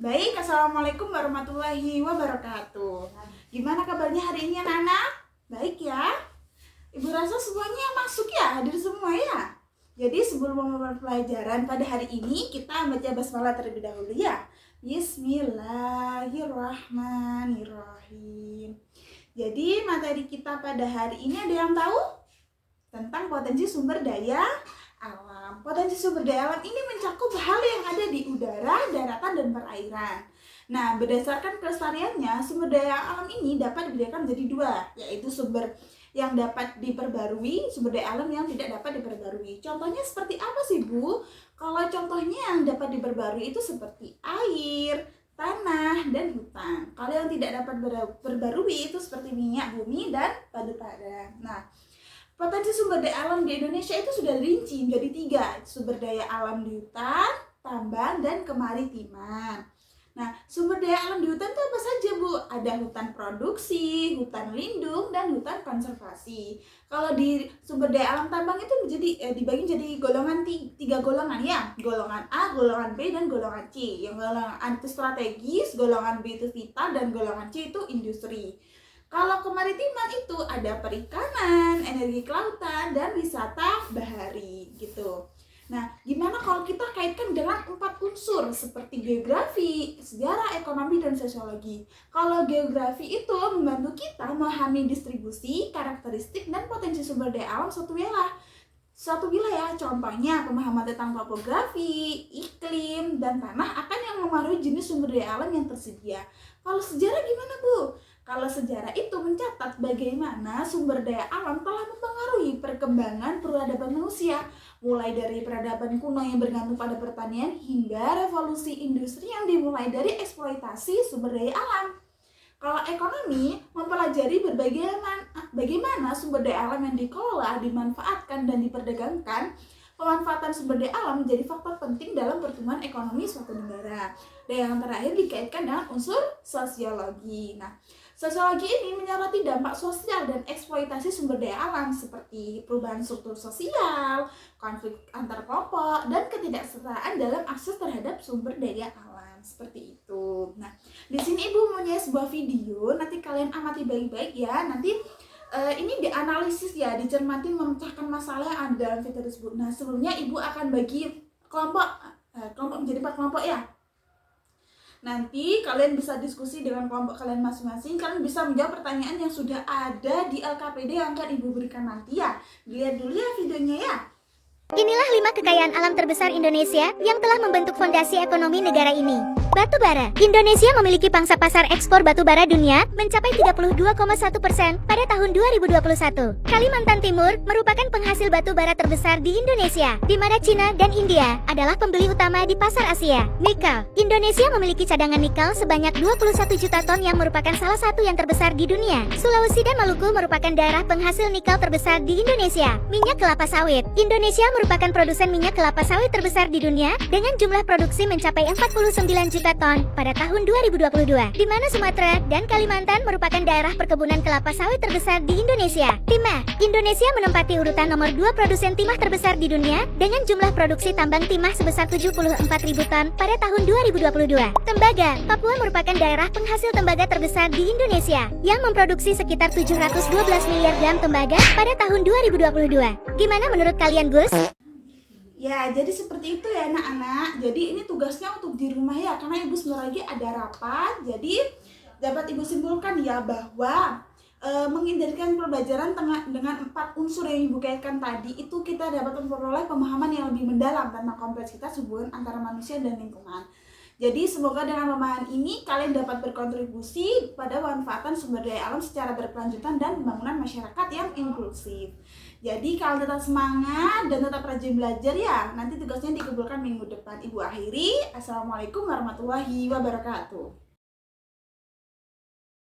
Baik, Assalamualaikum warahmatullahi wabarakatuh. Gimana kabarnya hari ini anak-anak? Baik ya? Ibu rasa semuanya masuk ya, hadir semua ya? Jadi sebelum memulai pelajaran pada hari ini, kita baca basmalah terlebih dahulu ya. Bismillahirrahmanirrahim. Jadi materi kita pada hari ini ada yang tahu? Tentang potensi sumber daya alam. Potensi sumber daya alam ini mencakup hal yang ada di udara, daratan, dan perairan. Nah, berdasarkan kelestariannya, sumber daya alam ini dapat dibedakan menjadi dua, yaitu sumber yang dapat diperbarui, sumber daya alam yang tidak dapat diperbarui. Contohnya seperti apa sih, Bu? Kalau contohnya yang dapat diperbarui itu seperti air, tanah, dan hutan. Kalau yang tidak dapat diperbarui itu seperti minyak bumi dan batu bara. Nah, potensi sumber daya alam di Indonesia itu sudah rinci menjadi tiga, sumber daya alam di hutan, tambang, dan kemaritiman. Nah, sumber daya alam di hutan itu apa saja, Bu? Ada hutan produksi, hutan lindung, dan hutan konservasi. Kalau di sumber daya alam tambang itu dibagi jadi tiga golongan ya, golongan A, golongan B, dan golongan C. Yang golongan A itu strategis, golongan B itu vital, dan golongan C itu industri. Kalau kemaritiman itu ada perikanan, energi kelautan, dan wisata bahari gitu. Nah, gimana kalau kita kaitkan dengan 4 unsur seperti geografi, sejarah, ekonomi, dan sosiologi? Kalau geografi itu membantu kita memahami distribusi, karakteristik, dan potensi sumber daya alam suatu wilayah. Contohnya pemahaman tentang topografi, iklim, dan tanah akan yang memengaruhi jenis sumber daya alam yang tersedia. Kalau sejarah gimana, Bu? Kalau sejarah itu mencatat bagaimana sumber daya alam telah mempengaruhi perkembangan peradaban manusia, mulai dari peradaban kuno yang bergantung pada pertanian hingga revolusi industri yang dimulai dari eksploitasi sumber daya alam. Kalau ekonomi mempelajari bagaimana sumber daya alam yang dikelola, dimanfaatkan, dan diperdagangkan. Pemanfaatan sumber daya alam menjadi faktor penting dalam pertumbuhan ekonomi suatu negara. Dan yang terakhir dikaitkan dengan unsur sosiologi. Nah, sosiologi ini menyoroti dampak sosial dan eksploitasi sumber daya alam seperti perubahan struktur sosial, konflik antar kelompok, dan ketidaksetaraan dalam akses terhadap sumber daya alam. Seperti itu. Nah, di sini Ibu punya sebuah video, nanti kalian amati baik-baik ya. Nanti ini dianalisis ya, dicermati memecahkan masalah yang ada dalam video tersebut. Nah, sebelumnya Ibu akan bagi kelompok menjadi 4 kelompok ya. Nanti kalian bisa diskusi dengan kelompok kalian masing-masing. Kalian bisa menjawab pertanyaan yang sudah ada di LKPD yang akan Ibu berikan nanti ya. Dilihat dulu ya videonya ya. Inilah 5 kekayaan alam terbesar Indonesia yang telah membentuk fondasi ekonomi negara ini. Batu bara. Indonesia memiliki pangsa pasar ekspor batu bara dunia mencapai 32,1% pada tahun 2021. Kalimantan Timur merupakan penghasil batu bara terbesar di Indonesia, di mana Cina dan India adalah pembeli utama di pasar Asia. Nikel. Indonesia memiliki cadangan nikel sebanyak 21 juta ton yang merupakan salah satu yang terbesar di dunia. Sulawesi dan Maluku merupakan daerah penghasil nikel terbesar di Indonesia. Minyak kelapa sawit. Indonesia merupakan produsen minyak kelapa sawit terbesar di dunia dengan jumlah produksi mencapai 49 juta ton pada tahun 2022, di mana Sumatera dan Kalimantan merupakan daerah perkebunan kelapa sawit terbesar di Indonesia. Timah. Indonesia menempati urutan nomor 2 produsen timah terbesar di dunia dengan jumlah produksi tambang timah sebesar 74.000 ton pada tahun 2022. Tembaga. Papua merupakan daerah penghasil tembaga terbesar di Indonesia yang memproduksi sekitar 712 miliar gram tembaga pada tahun 2022. Gimana menurut kalian, Gus? Ya, jadi seperti itu ya anak-anak. Jadi ini tugasnya untuk di rumah ya, karena Ibu sebentar lagi ada rapat. Jadi dapat Ibu simpulkan ya bahwa menghindarkan pembelajaran dengan 4 unsur yang Ibu kaitkan tadi, itu kita dapat memperoleh pemahaman yang lebih mendalam tentang kompleksitas hubungan antara manusia dan lingkungan. Jadi semoga dengan pemahaman ini kalian dapat berkontribusi pada pemanfaatan sumber daya alam secara berkelanjutan dan pembangunan masyarakat yang inklusif. Jadi kalian tetap semangat dan tetap rajin belajar ya. Nanti tugasnya dikumpulkan minggu depan. Ibu akhiri. Assalamualaikum warahmatullahi wabarakatuh.